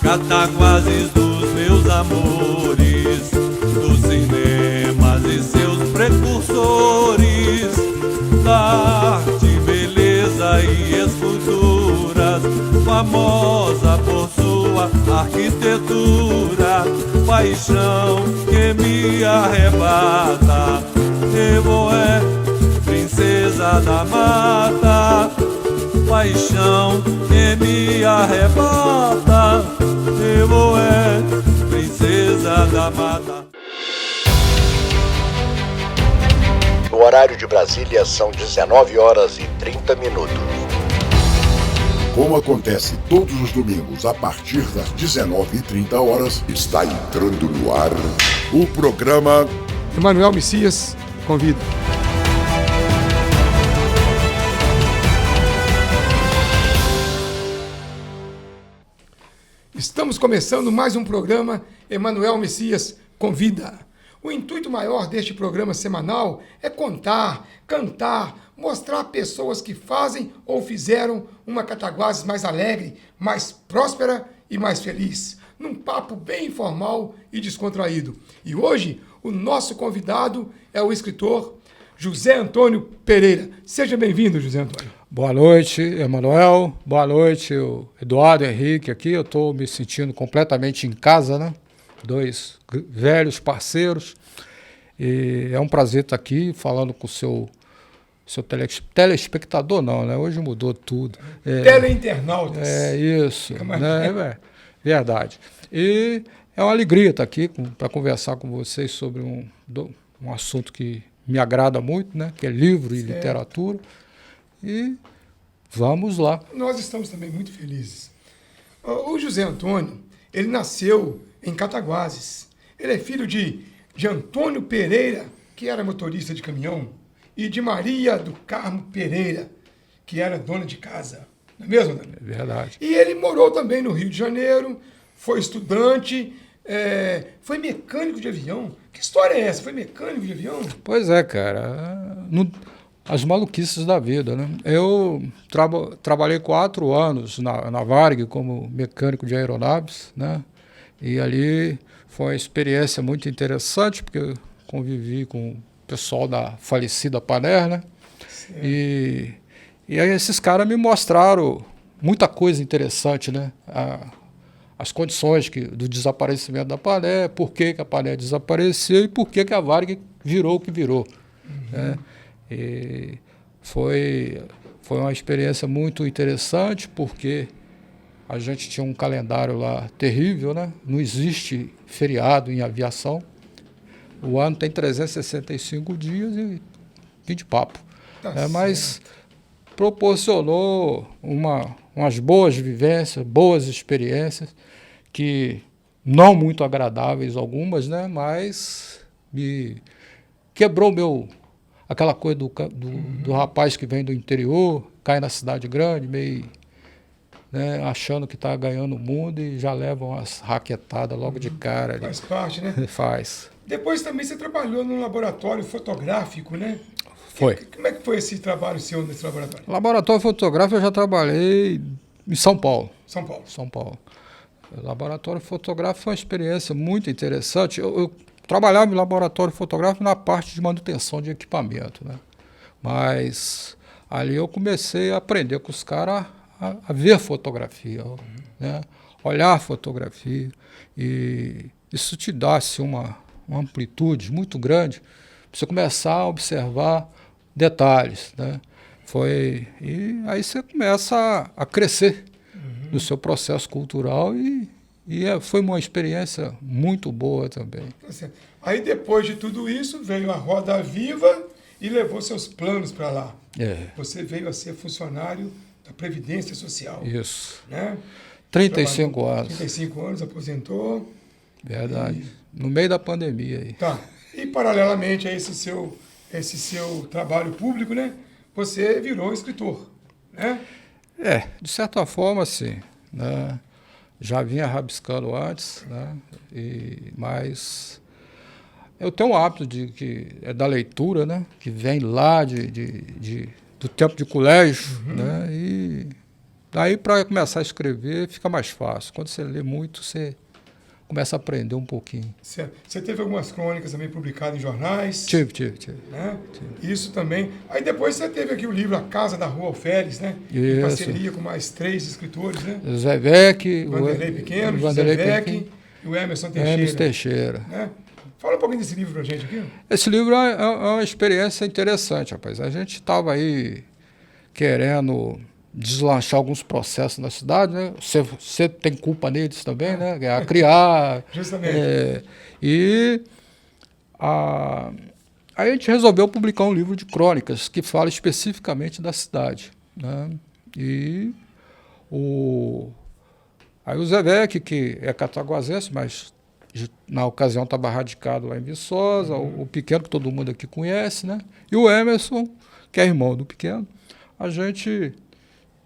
Cataguases dos meus amores, dos cinemas e seus precursores, da arte, beleza e esculturas, famosa por sua arquitetura, paixão que me arrebata. Evo é princesa da mata, paixão que me arrebata. Evo é princesa da mata. No horário de Brasília são 19h30. Como acontece todos os domingos a partir das 19h30, está entrando no ar o programa Emanuel Messias convida. Estamos começando mais um programa Emanuel Messias convida. O intuito maior deste programa semanal é contar, cantar, mostrar pessoas que fazem ou fizeram uma Cataguases mais alegre, mais próspera e mais feliz, num papo bem informal e descontraído. E hoje, o nosso convidado é o escritor José Antônio Pereira. Seja bem-vindo, José Antônio. Boa noite, Emanuel. Boa noite, Eduardo Henrique aqui. Eu estou me sentindo completamente em casa, né? Dois velhos parceiros. E é um prazer estar aqui falando com o seu telespectador, não, né? Hoje mudou tudo. Teleinternautas. É isso, né? Verdade. E é uma alegria estar aqui para conversar com vocês sobre um assunto que me agrada muito, né? Que é livro e literatura. E vamos lá. Nós estamos também muito felizes. O José Antônio, ele nasceu em Cataguases. Ele é filho de Antônio Pereira, que era motorista de caminhão, e de Maria do Carmo Pereira, que era dona de casa. Não é mesmo, Dani? É verdade. E ele morou também no Rio de Janeiro, foi estudante, foi mecânico de avião. Que história é essa? Foi mecânico de avião? Pois é, cara. As maluquices da vida, né? Eu trabalhei 4 anos na Varig como mecânico de aeronaves, né? E ali foi uma experiência muito interessante, porque eu convivi com o pessoal da falecida Paner, né? E aí esses caras me mostraram muita coisa interessante, né? As condições do desaparecimento da Paner, por que a Paner desapareceu e por que a Varig virou o que virou. Né? E foi uma experiência muito interessante, porque a gente tinha um calendário lá terrível, né? Não existe feriado em aviação. O ano tem 365 dias e fim de papo. Mas proporcionou umas boas vivências, boas experiências, que não muito agradáveis algumas, né? Mas me quebrou aquela coisa do rapaz que vem do interior, cai na cidade grande, meio, né, achando que está ganhando o mundo e já leva umas raquetadas logo de cara. Ali. Faz parte, né? Faz. Depois também você trabalhou num laboratório fotográfico, né? Foi. Como é que foi esse trabalho seu nesse laboratório? Laboratório fotográfico eu já trabalhei em São Paulo. São Paulo. São Paulo. O laboratório fotográfico foi uma experiência muito interessante. Eu trabalhava em laboratório fotográfico na parte de manutenção de equipamento, né? Mas ali eu comecei a aprender com os caras a ver fotografia, né? Olhar a fotografia. E isso te dá assim, uma amplitude muito grande para você começar a observar detalhes, né? E aí você começa a crescer no seu processo cultural e foi uma experiência muito boa também. Aí depois de tudo isso veio a Roda Viva e levou seus planos para lá. Você veio a ser funcionário da Previdência Social. Isso. Né? 35 anos. 35 anos, aposentou. Verdade. No meio da pandemia aí. Tá. E paralelamente a esse seu trabalho público, né? Você virou escritor, né? De certa forma, sim. Né? Já vinha rabiscando antes, né? Mas eu tenho um hábito da leitura, né? Que vem lá do tempo de colégio, né? Daí, para começar a escrever, fica mais fácil. Quando você lê muito, você começa a aprender um pouquinho. Certo. Você teve algumas crônicas também publicadas em jornais. Tive. Né? Isso também. Aí depois você teve aqui o livro A Casa da Rua Alferes, né? Em Isso. parceria com mais 3 escritores, né? Zé Vec, Vanderlei Pequeno, José Vec e o Emerson Teixeira. Emerson Teixeira. Né? Fala um pouquinho desse livro pra gente aqui. Esse livro é uma experiência interessante, rapaz. A gente estava aí querendo deslanchar alguns processos na cidade, né? Você tem culpa neles também, né? A criar. Justamente. Aí a gente resolveu publicar um livro de crônicas que fala especificamente da cidade, né? E aí o Zé Vec, que é cataguasense, mas na ocasião estava radicado lá em Viçosa, o Pequeno, que todo mundo aqui conhece, né? E o Emerson, que é irmão do Pequeno. A gente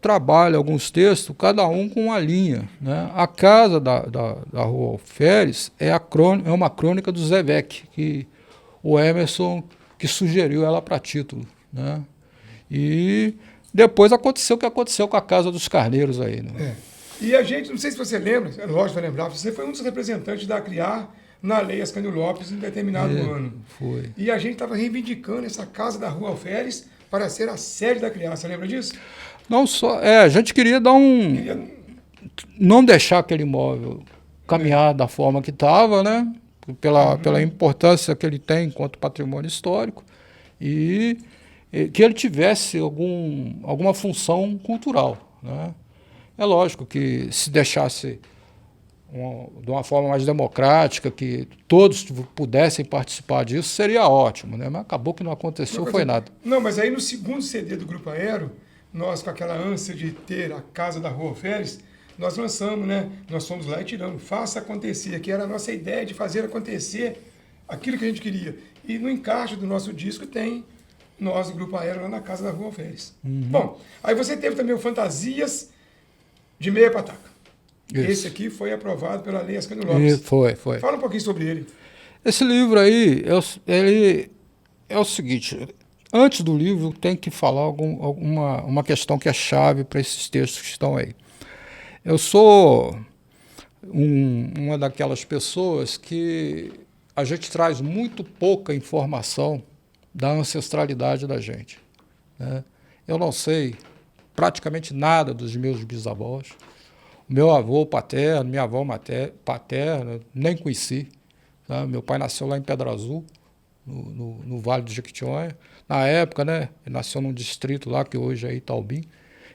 trabalha alguns textos, cada um com uma linha, né? A Casa da Rua Alferes é uma crônica do Zé Vec, que o Emerson que sugeriu ela para título, né? E depois aconteceu o que aconteceu com a Casa dos Carneiros aí, né? E a gente, não sei se você lembra, é lógico vai lembrar, você foi um dos representantes da CRIAR na Lei Ascânio Lopes em determinado ano. Foi. E a gente estava reivindicando essa Casa da Rua Alferes para ser a sede da CRIAR, você lembra disso? Não só, a gente queria dar não deixar aquele imóvel caminhar da forma que estava, né? Pela importância que ele tem enquanto patrimônio histórico e que ele tivesse alguma função cultural, né? É lógico que se deixasse de uma forma mais democrática, que todos pudessem participar disso, seria ótimo, né? Mas acabou que não aconteceu, foi nada. Não, mas aí no segundo CD do Grupo Aero, nós com aquela ânsia de ter a Casa da Rua Alferes, nós lançamos, né? Nós fomos lá e tiramos, faça acontecer, que era a nossa ideia de fazer acontecer aquilo que a gente queria. E no encaixe do nosso disco tem nós, o Grupo Aero, lá na Casa da Rua Alferes. Bom, aí você teve também o Fantasias de Meia Pataca. Isso. Esse aqui foi aprovado pela Lei Ascânio Lopes. Foi. Fala um pouquinho sobre ele. Esse livro aí, ele é o seguinte, antes do livro tem que falar uma questão que é chave para esses textos que estão aí. Eu sou uma daquelas pessoas que a gente traz muito pouca informação da ancestralidade da gente, né? Eu não sei praticamente nada dos meus bisavós. Meu avô paterno, minha avó paterna, nem conheci. Tá? Meu pai nasceu lá em Pedra Azul, no Vale do Jequitinhonha. Na época, né, ele nasceu num distrito lá, que hoje é Itaubim.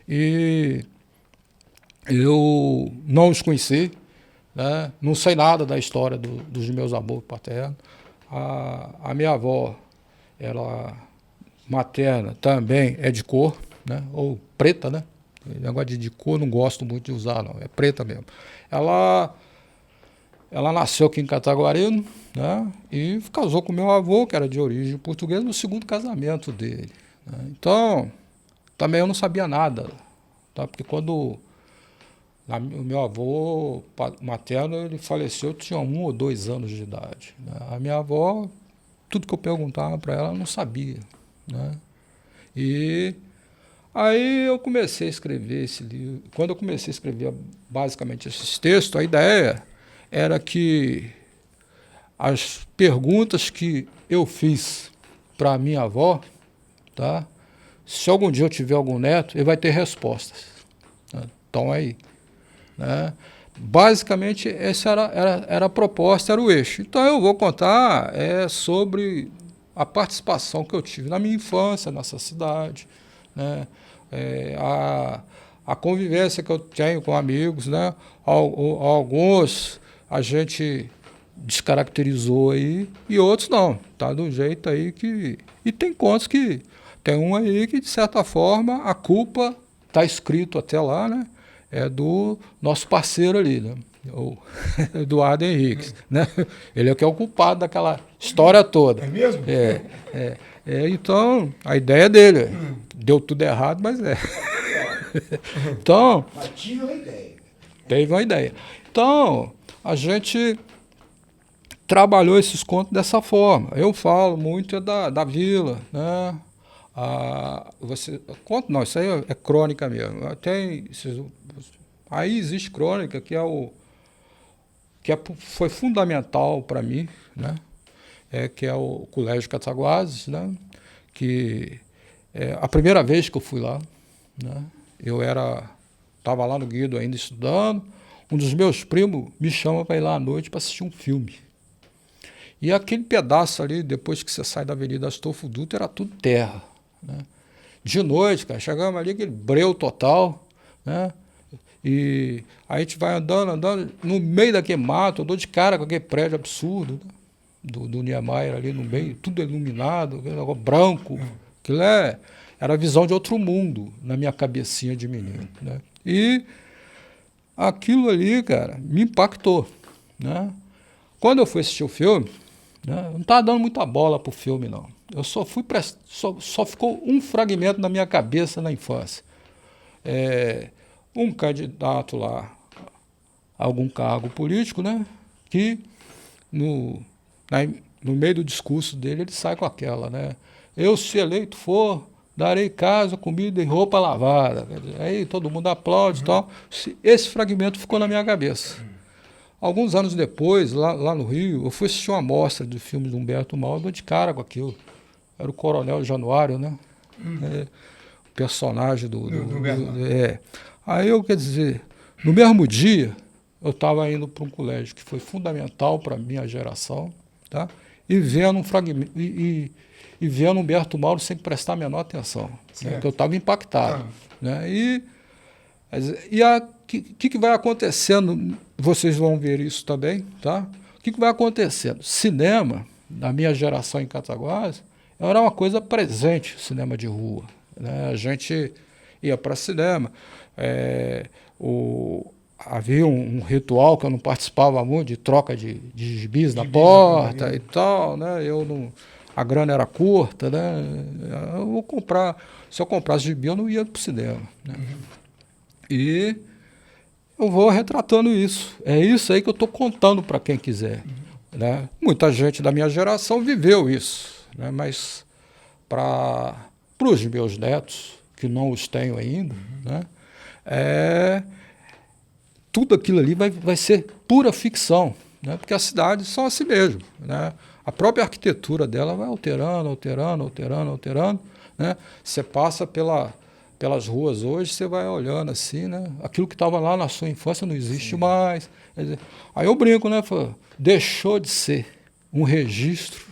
E eu não os conheci, né? Não sei nada da história dos meus avós paternos. A minha avó, ela materna, também é de cor, né? Ou preta, né? O negócio de cor não gosto muito de usar, não. É preta mesmo. Ela nasceu aqui em Cataguarino, né? E casou com meu avô, que era de origem portuguesa, no segundo casamento dele, né? Então, também eu não sabia nada, tá? Porque quando o meu avô materno ele faleceu, eu tinha 1 ou 2 anos de idade, né? A minha avó, tudo que eu perguntava para ela não sabia, né? E aí eu comecei a escrever esse livro. Quando eu comecei a escrever basicamente esses textos, a ideia era que as perguntas que eu fiz para minha avó, tá? Se algum dia eu tiver algum neto, ele vai ter respostas, né? Então aí, né? Basicamente essa era a proposta, era o eixo. Então eu vou contar sobre a participação que eu tive na minha infância nessa cidade, né? A convivência que eu tenho com amigos, né? Alguns a gente descaracterizou aí e outros não, tá do jeito aí que... E tem contos que... Tem um aí que, de certa forma, a culpa está escrito até lá, né? É do nosso parceiro ali, né? O Eduardo Henriques, né? Ele é que é o culpado daquela história toda. É mesmo? Então, a ideia dele deu tudo errado, mas é. Então, Mas tinha uma ideia. teve uma ideia. Então, a gente trabalhou esses contos dessa forma. Eu falo muito da vila, né? Não, isso aí é crônica mesmo. Aí existe crônica foi fundamental para mim, né? Que é o Colégio Cataguases, né? Que a primeira vez que eu fui lá, né? Eu estava lá no Guido ainda estudando, um dos meus primos me chama para ir lá à noite para assistir um filme. E aquele pedaço ali, depois que você sai da Avenida Astolfo Dutra, era tudo terra, né? De noite, cara, chegamos ali, aquele breu total, né? E aí a gente vai andando, no meio daquele mato, eu dou de cara com aquele prédio absurdo, né? do Niemeyer ali no meio, tudo iluminado, aquele negócio branco. Aquilo era a visão de outro mundo na minha cabecinha de menino, né? E aquilo ali, cara, me impactou, né? Quando eu fui assistir o filme, né, eu não estava dando muita bola pro filme, não. Eu só ficou um fragmento na minha cabeça na infância. Um candidato lá a algum cargo político, né, que no meio do discurso dele ele sai com aquela, né? Eu, se eleito for, darei casa, comida e roupa lavada. Aí todo mundo aplaude e tal. Esse fragmento ficou na minha cabeça. Alguns anos depois, lá no Rio, eu fui assistir uma mostra de filmes de Humberto Mauro, eu dou de cara com aquilo. Era o Coronel Januário, né? O personagem do Aí eu, quer dizer, no mesmo dia, eu estava indo para um colégio que foi fundamental para a minha geração, tá? E vendo um fragmento, e vendo Humberto Mauro sem prestar a menor atenção, né? Porque eu estava impactado. Né? E que vai acontecendo? Vocês vão ver isso também, tá? O que vai acontecendo? Cinema, na minha geração em Cataguases, era uma coisa presente, cinema de rua, né? A gente ia para cinema. Havia um ritual que eu não participava muito, de troca de gibis na porta e tal, né? A grana era curta, né? Se eu comprasse gibi, eu não ia para o cinema, né? E eu vou retratando isso. É isso aí que eu estou contando para quem quiser. Né? Muita gente da minha geração viveu isso, né? Mas para os meus netos, que não os tenho ainda, né? Tudo aquilo ali vai ser pura ficção, né? Porque as cidades são assim mesmo, né? A própria arquitetura dela vai alterando, né? Você passa pelas ruas hoje, você vai olhando assim, né? Aquilo que estava lá na sua infância não existe mais. Quer dizer, aí eu brinco, né? Deixou de ser um registro,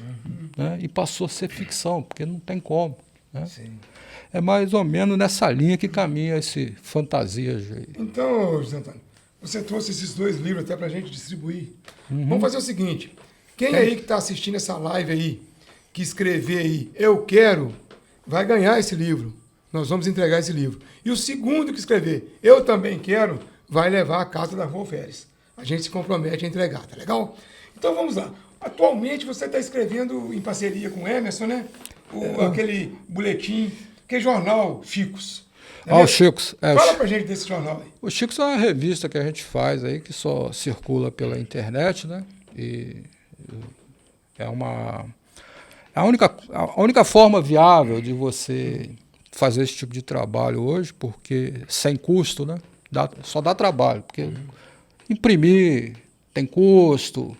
né? E passou a ser ficção, porque não tem como, né? É mais ou menos nessa linha que caminha esse Fantasias aí. Então, José Antônio, você trouxe esses 2 livros até para a gente distribuir. Vamos fazer o seguinte, quem aí que está assistindo essa live aí, que escrever aí, eu quero, vai ganhar esse livro. Nós vamos entregar esse livro. E o segundo que escrever, eu também quero, vai levar a casa da Rua Férez. A gente se compromete a entregar, tá legal? Então vamos lá. Atualmente você está escrevendo em parceria com o Emerson, né? Aquele boletim, que é jornal Chicos. O Chicos. Fala pra gente desse jornal aí. O Chicos é uma revista que a gente faz aí, que só circula pela internet, né? E é a única forma viável de você fazer esse tipo de trabalho hoje, porque sem custo, né? Só dá trabalho, porque imprimir tem custo,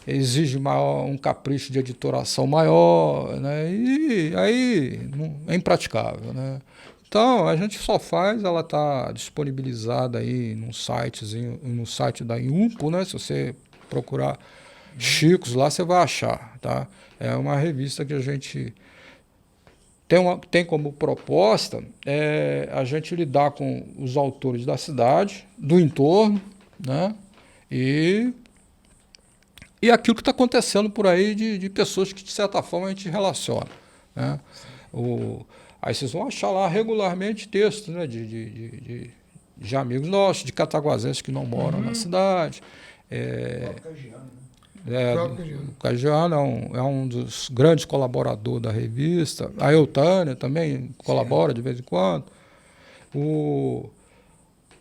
exige um capricho de editoração maior, né? E aí é impraticável, né? Então, a gente só faz, ela está disponibilizada aí no site da Inhumpo, né? Se você procurar Chicos lá, você vai achar, tá? É uma revista que a gente tem como proposta a gente lidar com os autores da cidade, do entorno, né? E aquilo que está acontecendo por aí de pessoas que, de certa forma, a gente relaciona, né? Aí vocês vão achar lá regularmente textos, né, de amigos nossos, de cataguasenses que não moram na cidade. O Cagiano é um dos grandes colaboradores da revista. A Eutânia também colabora de vez em quando.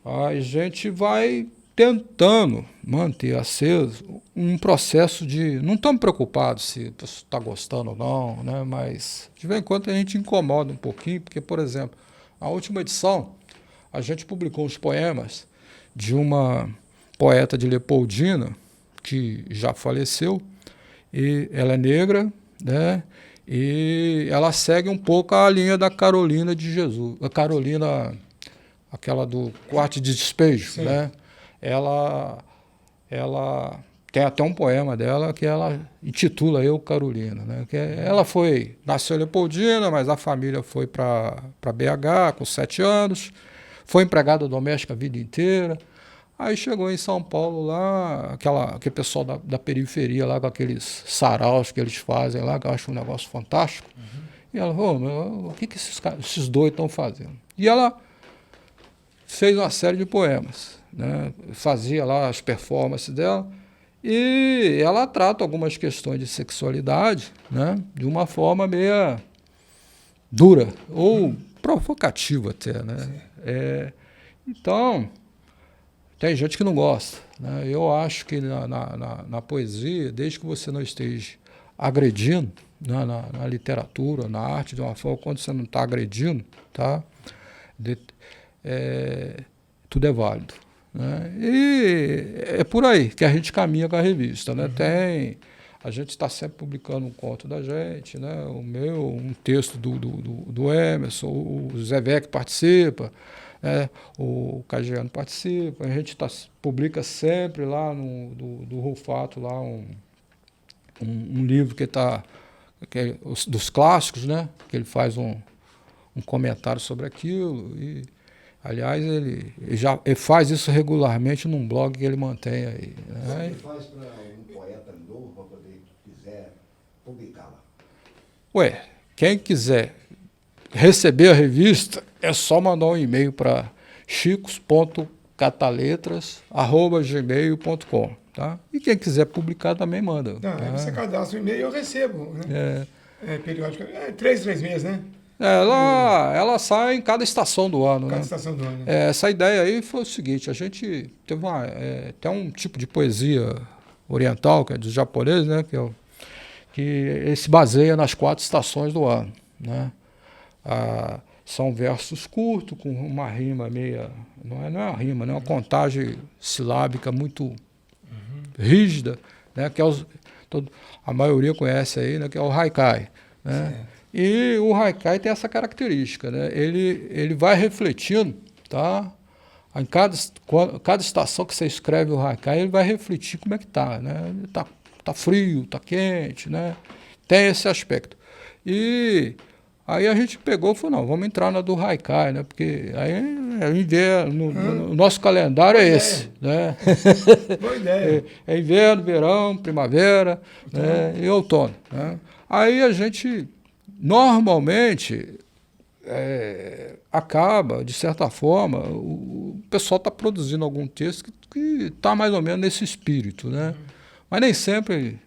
A gente vai tentando manter aceso um processo de... Não estamos preocupados se você está gostando ou não, né? Mas de vez em quando a gente incomoda um pouquinho, porque, por exemplo, a última edição, a gente publicou uns poemas de uma poeta de Leopoldina, que já faleceu, e ela é negra, né? E ela segue um pouco a linha da Carolina de Jesus, a Carolina, aquela do Quarto de Despejo, sim, né? Ela tem até um poema dela que ela intitula Eu, Carolina, né? Que ela nasceu em Leopoldina, mas a família foi para BH com 7 anos, foi empregada doméstica a vida inteira. Aí chegou em São Paulo lá, aquele pessoal da periferia lá, com aqueles saraus que eles fazem lá, que eu acho um negócio fantástico. Uhum. E ela falou, o que esses dois estão fazendo? E ela fez uma série de poemas, né? Fazia lá as performances dela, e ela trata algumas questões de sexualidade, né? De uma forma meio dura, ou provocativa até, né? Então... Tem gente que não gosta, né? Eu acho que na poesia, desde que você não esteja agredindo, né, na literatura, na arte, de uma forma, quando você não está agredindo, tá? Tudo é válido, né? E é por aí que a gente caminha com a revista, né? Uhum. A gente está sempre publicando um conto da gente, né? O meu, um texto do Emerson, o Zé Vec participa, o Cagiano participa, a gente publica sempre lá do Rufato lá um livro que é dos clássicos, né? Que ele faz um comentário sobre aquilo. E, aliás, ele faz isso regularmente num blog que ele mantém aí. Né? Como faz para um poeta novo para poder quiser publicá-la? Ué, quem quiser receber a revista, é só mandar um e-mail para chicos.cataletras@gmail.com, tá? E quem quiser publicar também manda. Tá? Você cadastra o e-mail e eu recebo, né? Periodicamente. 3 meses, né? Ela sai em cada estação do ano. Cada né? estação do ano. Essa ideia aí foi o seguinte, a gente teve tem um tipo de poesia oriental, que é dos japoneses, né? Que ele se baseia nas 4 estações do ano, né? São versos curtos, com uma rima meia... Não é uma rima, né? Uma contagem silábica muito rígida, né? Que a maioria conhece aí, né? Que é o haikai, né? E o haikai tem essa característica, né? Ele vai refletindo, tá? Em cada estação que você escreve o haikai, ele vai refletir como é que está, né? Tá frio, tá quente, né? Tem esse aspecto. E aí a gente pegou e falou, não, vamos entrar na do haikai, né? Porque aí no nosso calendário é esse, né? Boa ideia. É inverno, verão, primavera, né? E outono, né? Aí a gente normalmente acaba, de certa forma, o pessoal está produzindo algum texto que está mais ou menos nesse espírito, né? Mas nem sempre,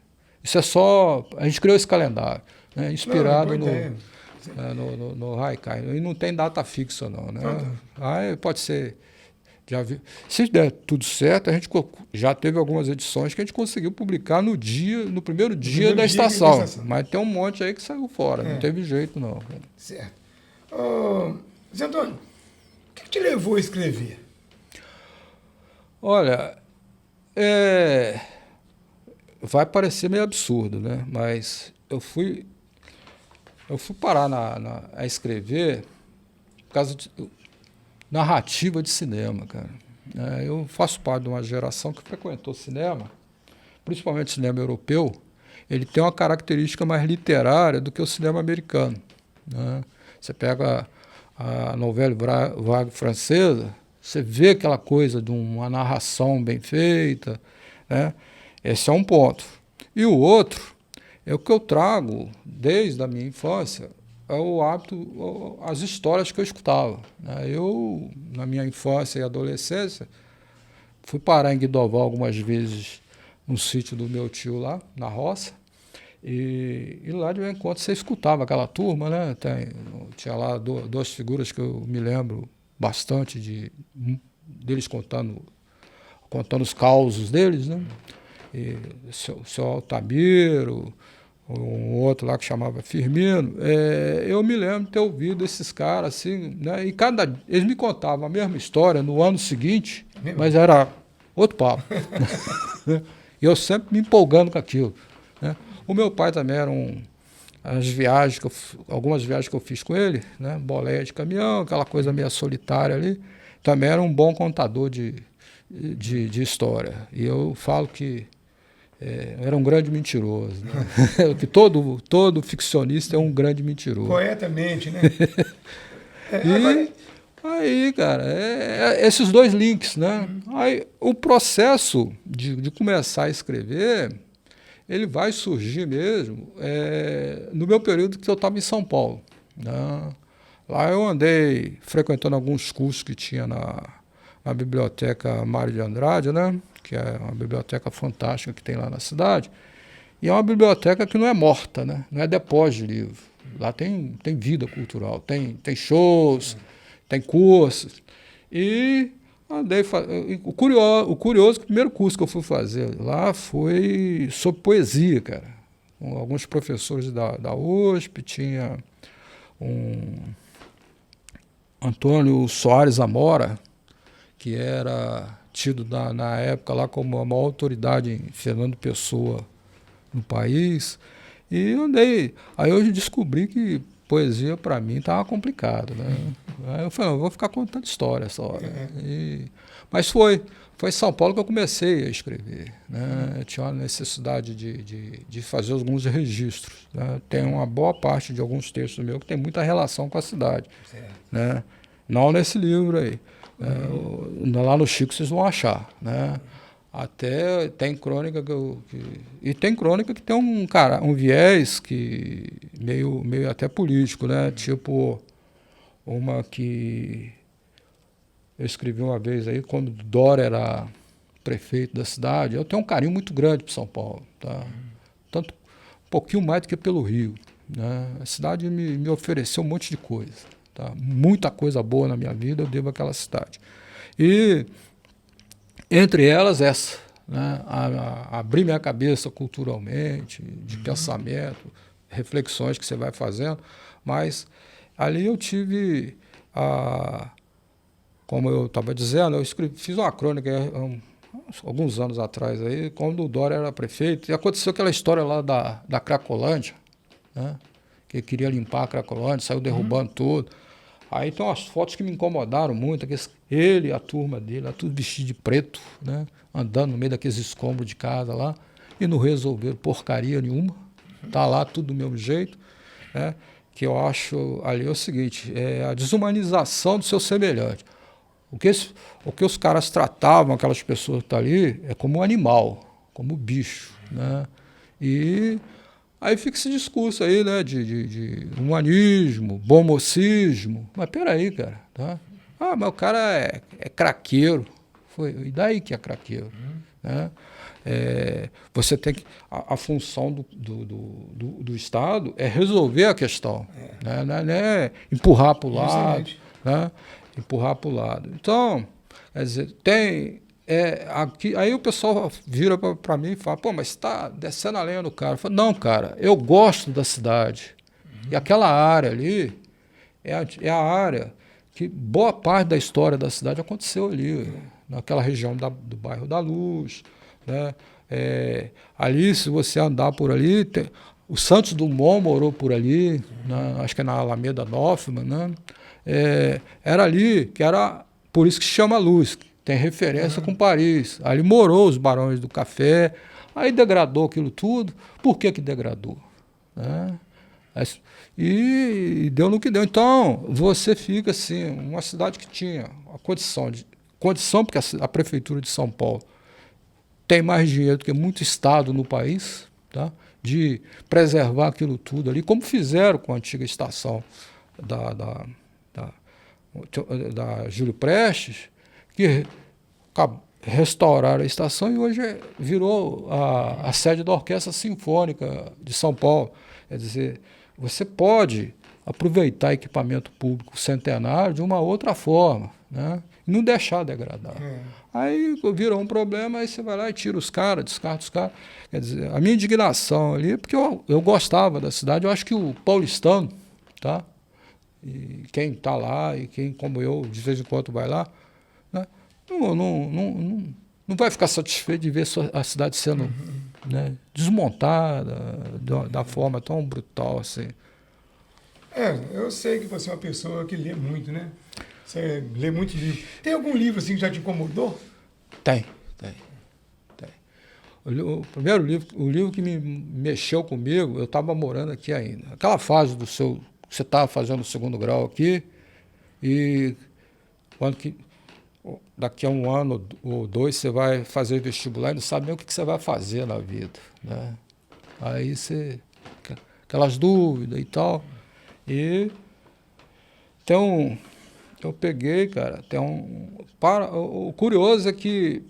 isso é só, a gente criou esse calendário, né? Inspirado no haikai, e não tem data fixa não, né? Aí pode ser, se der tudo certo, a gente já teve algumas edições que a gente conseguiu publicar no primeiro dia da estação, mas tem um monte aí que saiu fora, não teve jeito não. Certo. Zé Antônio, o que te levou a escrever? Olha, vai parecer meio absurdo, né? Mas eu fui parar a escrever por causa de narrativa de cinema, cara. Eu faço parte de uma geração que frequentou cinema, principalmente cinema europeu. Ele tem uma característica mais literária do que o cinema americano, né? Você pega a novela vague francesa, você vê aquela coisa de uma narração bem feita, né? Esse é um ponto. E o outro é o que eu trago desde a minha infância, é o hábito, as histórias que eu escutava, né? Eu, na minha infância e adolescência, fui parar em Guidoval algumas vezes no sítio do meu tio lá, na roça, e lá de vez em quando você escutava aquela turma, né? Tinha lá 2 figuras que eu me lembro bastante deles contando contando os causos deles, né? E o seu Altamiro, um outro lá que chamava Firmino, eu me lembro de ter ouvido esses caras assim, né? E eles me contavam a mesma história no ano seguinte, mas era outro papo. E eu sempre me empolgando com aquilo, né? O meu pai também era algumas viagens que eu fiz com ele, né? Boleia de caminhão, aquela coisa meio solitária ali, também era um bom contador de história. E eu falo que era um grande mentiroso, né? Que todo ficcionista é um grande mentiroso. Corretamente, né? Aí, cara, esses dois links, né? Aí, o processo de começar a escrever, ele vai surgir mesmo no meu período que eu estava em São Paulo, né? Lá eu andei frequentando alguns cursos que tinha na biblioteca Mário de Andrade, né? Que é uma biblioteca fantástica que tem lá na cidade. E é uma biblioteca que não é morta, né? Não é depósito de livro. Lá tem vida cultural, tem shows, tem cursos. E andei o curioso, o primeiro curso que eu fui fazer lá foi sobre poesia, cara. Com alguns professores da USP, tinha um Antônio Soares Amora, que era tido na época lá como a maior autoridade em Fernando Pessoa no país. E andei. Aí eu descobri que poesia para mim estava complicado, né? Aí eu falei, eu vou ficar contando história essa hora. Mas foi em São Paulo que eu comecei a escrever, né? Eu tinha uma necessidade de fazer alguns registros, né? Tem uma boa parte de alguns textos meus que tem muita relação com a cidade, né? Não nesse livro aí. Lá no Chico vocês vão achar, né? Até tem crônica e tem crônica que tem um viés que meio até político, né? Tipo uma que eu escrevi uma vez aí quando Dória era prefeito da cidade. Eu tenho um carinho muito grande por São Paulo, tá? Tanto um pouquinho mais do que pelo Rio, né? A cidade me ofereceu um monte de coisa, tá? Muita coisa boa na minha vida eu devo àquela cidade. E entre elas essa, né? Abrir minha cabeça culturalmente, de pensamento, reflexões que você vai fazendo, mas ali eu tive como eu estava dizendo, eu fiz uma crônica alguns anos atrás aí, quando o Dória era prefeito, e aconteceu aquela história lá da Cracolândia, né? Que queria limpar a Cracolândia, saiu derrubando tudo. Aí tem umas fotos que me incomodaram muito, ele e a turma dele, tudo vestido de preto, né? Andando no meio daqueles escombros de casa lá, e não resolveram porcaria nenhuma. Tá lá tudo do mesmo jeito, né? Que eu acho ali é o seguinte, a desumanização do seu semelhante. O que os caras tratavam, aquelas pessoas que estão ali, é como um animal, como um bicho, né? E aí fica esse discurso aí, né, de humanismo, bom mocismo. Mas peraí, cara, tá? Mas o cara é craqueiro. E daí que é craqueiro? Né? Você tem que... A função do Estado é resolver a questão. Né? Não é empurrar para o lado. Né? Empurrar para o lado. Então, quer dizer, aqui, aí o pessoal vira para mim e fala, pô, mas está descendo a lenha do cara. Eu falo, não, cara, eu gosto da cidade. E aquela área ali é a área que boa parte da história da cidade aconteceu ali, naquela região do bairro da Luz, né? Ali, se você andar por ali, o Santos Dumont morou por ali, acho que é na Alameda Hoffman, né? Era ali, que era por isso que se chama Luz, tem referência com Paris. Ali morou os Barões do Café, aí degradou aquilo tudo. Por que degradou? Né? E deu no que deu. Então, você fica assim, uma cidade que tinha a condição porque a Prefeitura de São Paulo tem mais dinheiro do que muito estado no país, tá? De preservar aquilo tudo ali, como fizeram com a antiga estação da Júlio Prestes, que restauraram a estação e hoje virou a sede da Orquestra Sinfônica de São Paulo. Quer dizer, você pode aproveitar equipamento público centenário de uma outra forma, né? não deixar degradar. Aí virou um problema, aí você vai lá e tira os caras, descarta os caras. Quer dizer, a minha indignação ali, porque eu gostava da cidade, eu acho que o paulistano, tá? E quem está lá, e quem, como eu, de vez em quando vai lá, né? Não vai ficar satisfeito de ver a cidade sendo né, desmontada da forma tão brutal assim. Eu sei que você é uma pessoa que lê muito, né? Você lê muito livro. Tem algum livro assim que já te incomodou? Tem. O primeiro livro, o livro que me mexeu comigo, eu estava morando aqui ainda. Aquela fase do seu, você estava fazendo o 2º grau aqui, e daqui a 1 ano ou 2 você vai fazer vestibular e não sabe nem o que você vai fazer na vida, né? Aí você, aquelas dúvidas e tal. E eu peguei, cara, o curioso é que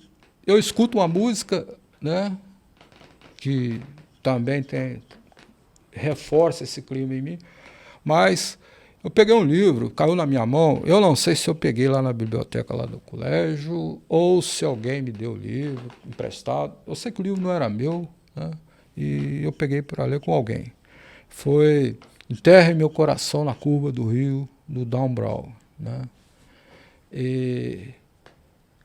eu escuto uma música, né, que também reforça esse clima em mim, mas eu peguei um livro, caiu na minha mão, eu não sei se eu peguei lá na biblioteca lá do colégio ou se alguém me deu o livro emprestado, eu sei que o livro não era meu, né, e eu peguei para ler com alguém. Foi Enterre Meu Coração na Curva do Rio, do Dan Brown, né? E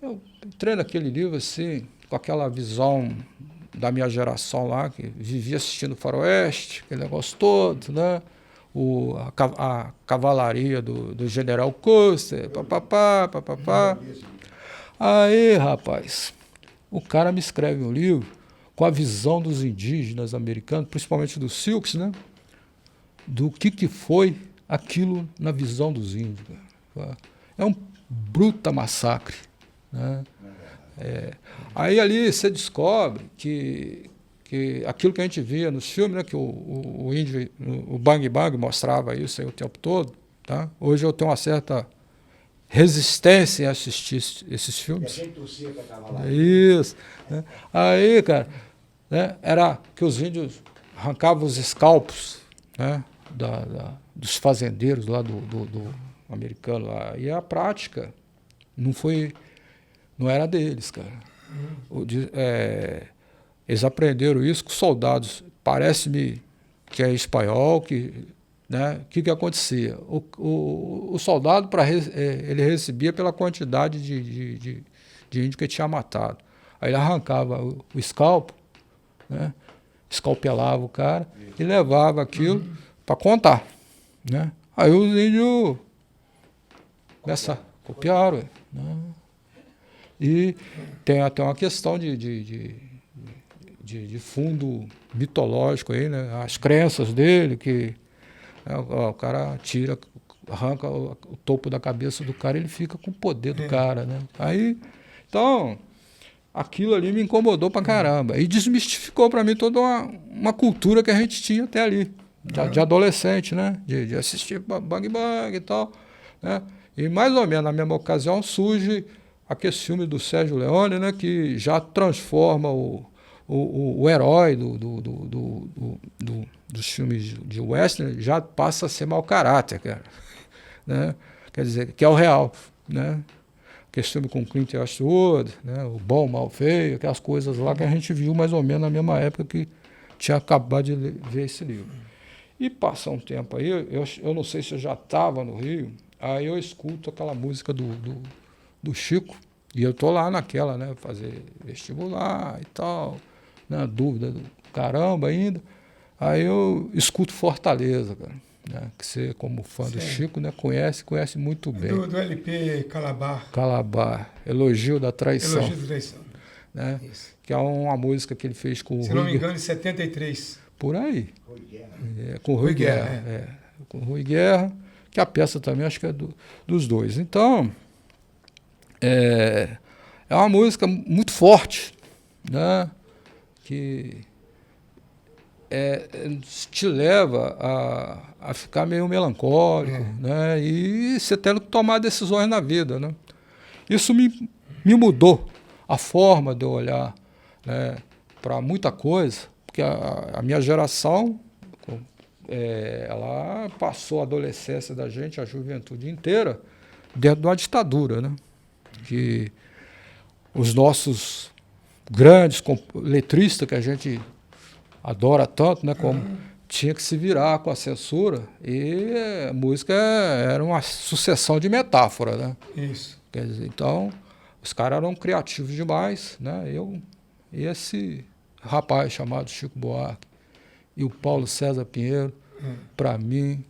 eu entrei naquele livro assim, com aquela visão da minha geração lá, que vivia assistindo Faroeste, aquele negócio todo, né? A cavalaria do General Custer, papapá. Aí, rapaz, o cara me escreve um livro com a visão dos indígenas americanos, principalmente dos Sioux, né? Do que foi aquilo na visão dos índios. É um bruta massacre, né? Aí ali você descobre que aquilo que a gente via nos filmes, né, que o índio, o Bang Bang mostrava isso aí o tempo todo, tá? Hoje eu tenho uma certa resistência em assistir esses filmes. Isso. Né? Aí, cara, né, era que os índios arrancavam os escalpos, né, dos fazendeiros lá do americano lá. E a prática não era deles, cara. Eles aprenderam isso com soldados. Parece-me que é espanhol, né? Que acontecia? O soldado, ele recebia pela quantidade de índio que ele tinha matado. Aí ele arrancava o escalpo, né? Escalpelava o cara e levava aquilo para contar, né? Aí os índios copiaram, né? E tem até uma questão de fundo mitológico aí, né? As crenças dele, que o cara arranca o topo da cabeça do cara, ele fica com o poder do cara, né? Aí, então, aquilo ali me incomodou pra caramba. E desmistificou para mim toda uma cultura que a gente tinha até ali, de adolescente, né? De assistir Bang Bang e tal, né? E mais ou menos na mesma ocasião surge aquele filme do Sérgio Leone, né? Que já transforma o herói dos filmes de western, já passa a ser mau caráter, cara, né? Quer dizer, que é o real, né? Aquele filme com Clint Eastwood, né? O bom, mal, feio, aquelas coisas lá que a gente viu mais ou menos na mesma época que tinha acabado de ver esse livro. E passa um tempo aí, eu não sei se eu já estava no Rio, aí eu escuto aquela música do Chico, e eu tô lá naquela, né? Fazer vestibular e tal, na dúvida do caramba ainda. Aí eu escuto Fortaleza, cara, né? Que você, como fã do Chico, né? Conhece muito bem. Do LP Calabar. Calabar, Elogio da Traição. Elogio da Traição. Né? Que é uma música que ele fez com o Rui. Se não me engano, em 73. Por aí. Rui Guerra. Com o Rui Guerra. Com o Rui Guerra, que a peça também acho que é dos dois. Então, é uma música muito forte, né? Que te leva a ficar meio melancólico, né? E você tendo que tomar decisões na vida, né? Isso me mudou a forma de eu olhar, né, para muita coisa, porque a minha geração, ela passou a adolescência da gente, a juventude inteira, dentro de uma ditadura, né? Que os nossos grandes letristas que a gente adora tanto, né, como tinha que se virar com a censura, e a música era uma sucessão de metáfora, né? Isso. Quer dizer, então, os caras eram criativos demais, né? E esse rapaz chamado Chico Buarque e o Paulo César Pinheiro, para mim,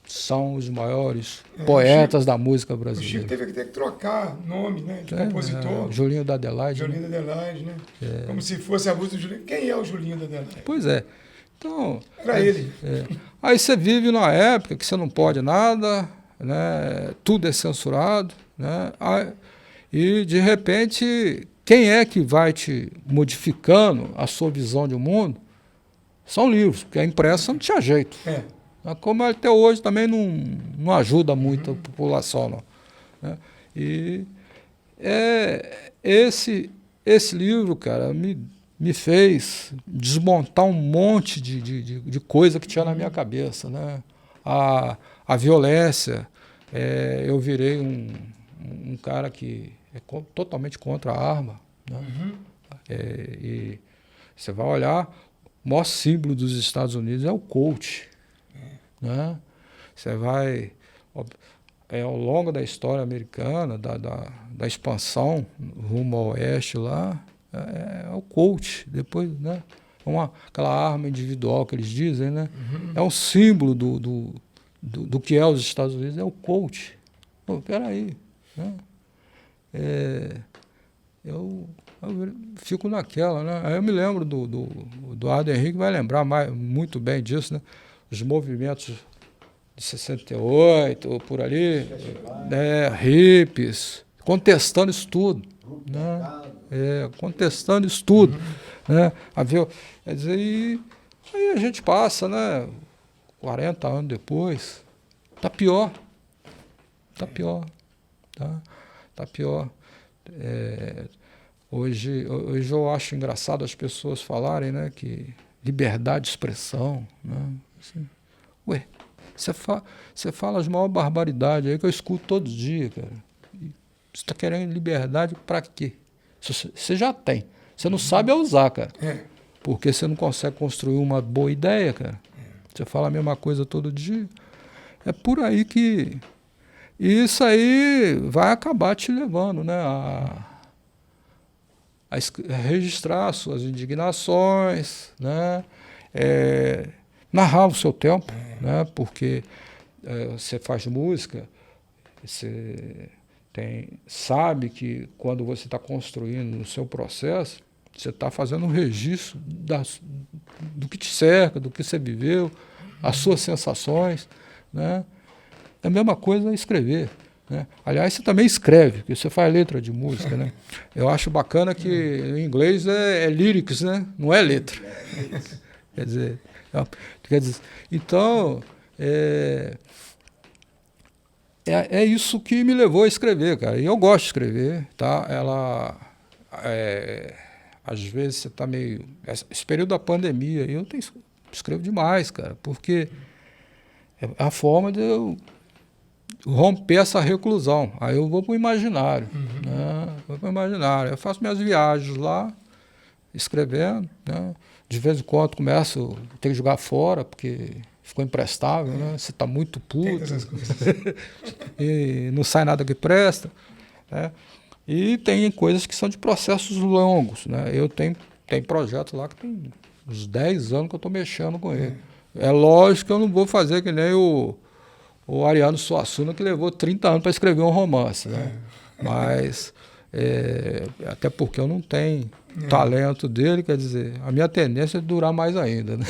são os maiores poetas da música O brasileira. Chico teve que trocar nome, né, de compositor. Julinho da Adelaide. Julinho da Adelaide, né? Como se fosse a música do Julinho. Quem é o Julinho da Adelaide? Pois é. Então, Era ele. Aí você vive numa época que você não pode nada, né? Tudo é censurado, né? E, de repente, quem é que vai te modificando a sua visão de mundo? São livros, porque a impressa não tinha jeito. Como até hoje também não ajuda muito a população, não, né? E esse livro, cara, me fez desmontar um monte de coisa que tinha na minha cabeça, né? A violência, eu virei um cara que é totalmente contra a arma, né? E você vai olhar, o maior símbolo dos Estados Unidos é o Colt, né? Você vai ao longo da história americana, da expansão rumo ao oeste lá, é o Colt, depois, né? Aquela arma individual que eles dizem, né? É um símbolo do que é os Estados Unidos, é o Colt. Pô, peraí, né? Eu fico naquela, né? Aí eu me lembro do Adam Henrique, vai lembrar muito bem disso, né? Os movimentos de 68, por ali, hippies, contestando isso tudo, né? Contestando isso tudo, né? Quer dizer, aí a gente passa, né? 40 anos depois, tá pior, tá pior. Hoje eu acho engraçado as pessoas falarem, né, que liberdade de expressão, né? Assim, ué, você fala as maiores barbaridades aí que eu escuto todos os dias, cara. Você está querendo liberdade para quê? Você já tem. Você não sabe usar, cara. Porque você não consegue construir uma boa ideia, cara. Você fala a mesma coisa todo dia. É por aí que... Isso aí vai acabar te levando, né, a registrar suas indignações, né, narrar o seu tempo, né, porque você faz música, você sabe que quando você está construindo o seu processo, você está fazendo um registro do que te cerca, do que você viveu, as suas sensações, né? É a mesma coisa escrever, né? Aliás, você também escreve, porque você faz letra de música, né? Eu acho bacana que em inglês é lyrics, né? Não é letra. Quer dizer, então, é isso que me levou a escrever, cara. E eu gosto de escrever, tá? Às vezes você está meio... Esse período da pandemia, eu escrevo demais, cara, porque é a forma de eu romper essa reclusão. Aí eu vou para o imaginário, né? Vou para o imaginário. Eu faço minhas viagens lá, escrevendo, né? De vez em quando começo a ter que jogar fora, porque ficou imprestável, né? Você está muito puto e não sai nada que presta, né? E tem coisas que são de processos longos, né? Eu tenho projetos lá que tem uns 10 anos que eu estou mexendo com ele. É lógico que eu não vou fazer que nem o Ariano Suassuna, que levou 30 anos para escrever um romance, né? Mas, até porque eu não tenho talento dele, quer dizer, a minha tendência é durar mais ainda, né?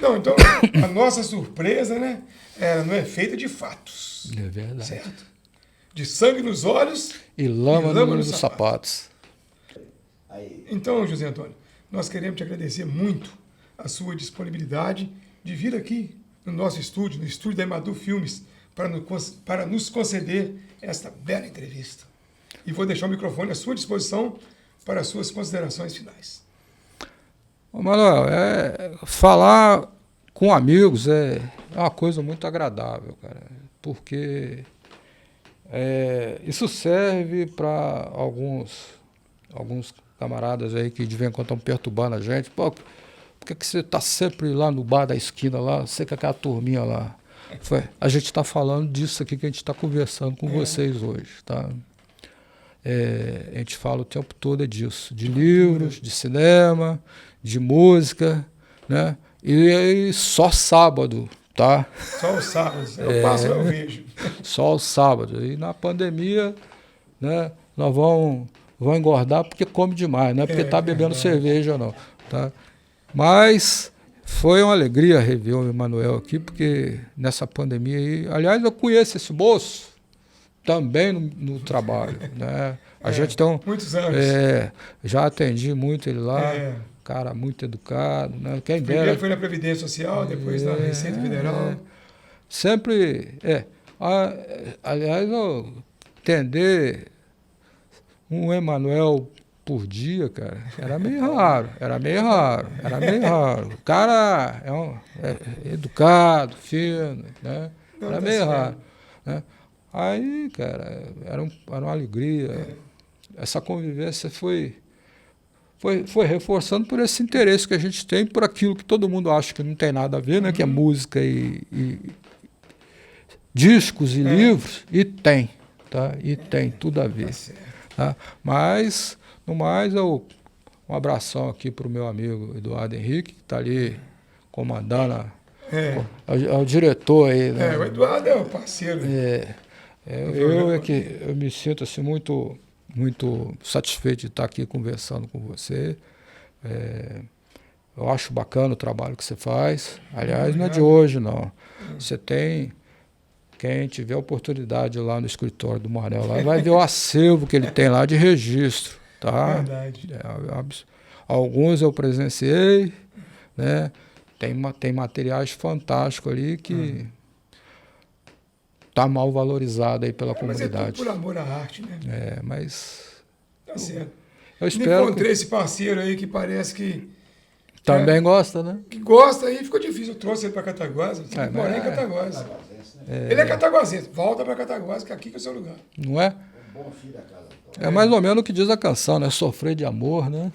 Não, então, a nossa surpresa, né? Ela não é feita de fatos. É verdade. Certo? De sangue nos olhos e lama nos sapatos. Então, José Antônio, nós queremos te agradecer muito a sua disponibilidade de vir aqui no nosso estúdio, no estúdio da Emadu Filmes, para nos conceder esta bela entrevista. E vou deixar o microfone à sua disposição para as suas considerações finais. Ô, Manuel, falar com amigos é uma coisa muito agradável, cara, porque Isso serve para alguns camaradas aí que de vez em quando estão perturbando a gente. Pô, por que você está sempre lá no bar da esquina, lá, você com aquela turminha lá? A gente está falando disso aqui que a gente está conversando com vocês hoje, tá? A gente fala o tempo todo disso, de livros, de cinema, de música, né? E só sábado, tá? Só os sábados. Eu passo, eu vejo. Só os sábados. E na pandemia, né, nós vamos engordar porque come demais, não é porque está bebendo cerveja, não. Tá? Mas foi uma alegria rever o Emanuel aqui, porque nessa pandemia aí... Aliás, eu conheço esse moço também no trabalho. Né? A gente tem muitos anos. Já atendi muito ele lá. Cara muito educado. Né? Quem dera. Primeiro foi na Previdência Social, depois na Receita Federal. Sempre... aliás, eu atender um Emanuel por dia, cara, era meio raro. O cara é educado, fino, né? Era meio raro. Né? Aí, cara, era uma alegria. Essa convivência foi reforçando por esse interesse que a gente tem por aquilo que todo mundo acha que não tem nada a ver, né? Que é música e discos e livros, e tem, tá? E tem tudo a ver. Tá? Mas, no mais, um abração aqui para o meu amigo Eduardo Henrique, que está ali comandando, é o diretor aí. Né? O Eduardo é o parceiro. Eu me sinto assim, muito, muito satisfeito de estar aqui conversando com você. Eu acho bacana o trabalho que você faz. Aliás, não é de hoje, não. Você tem... Quem tiver oportunidade lá no escritório do Manel, lá, vai ver o acervo que ele tem lá de registro. Tá? Verdade. Alguns eu presenciei, né? Tem materiais fantásticos ali que tá mal valorizado aí pela comunidade. Mas é tudo por amor à arte, né? Mas... Tá certo. Eu espero... Encontrei esse parceiro aí que parece que... Também gosta, né? Que gosta, aí ficou difícil. Eu trouxe ele para Cataguases. Ele mora em Cataguases. Ele é cataguasense. Volta para Cataguases, que aqui que é o seu lugar. Não é? Um bom filho da casa. É mais ou menos o que diz a canção, né? Sofrer de amor, né?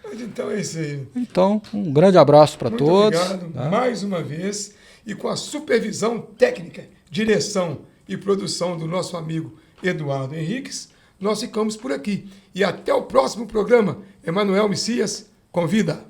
Mas então é isso aí. Então, um grande abraço para todos. Obrigado mais uma vez. E com a supervisão técnica, direção e produção do nosso amigo Eduardo Henriques, nós ficamos por aqui. E até o próximo programa. Emanuel Messias convida.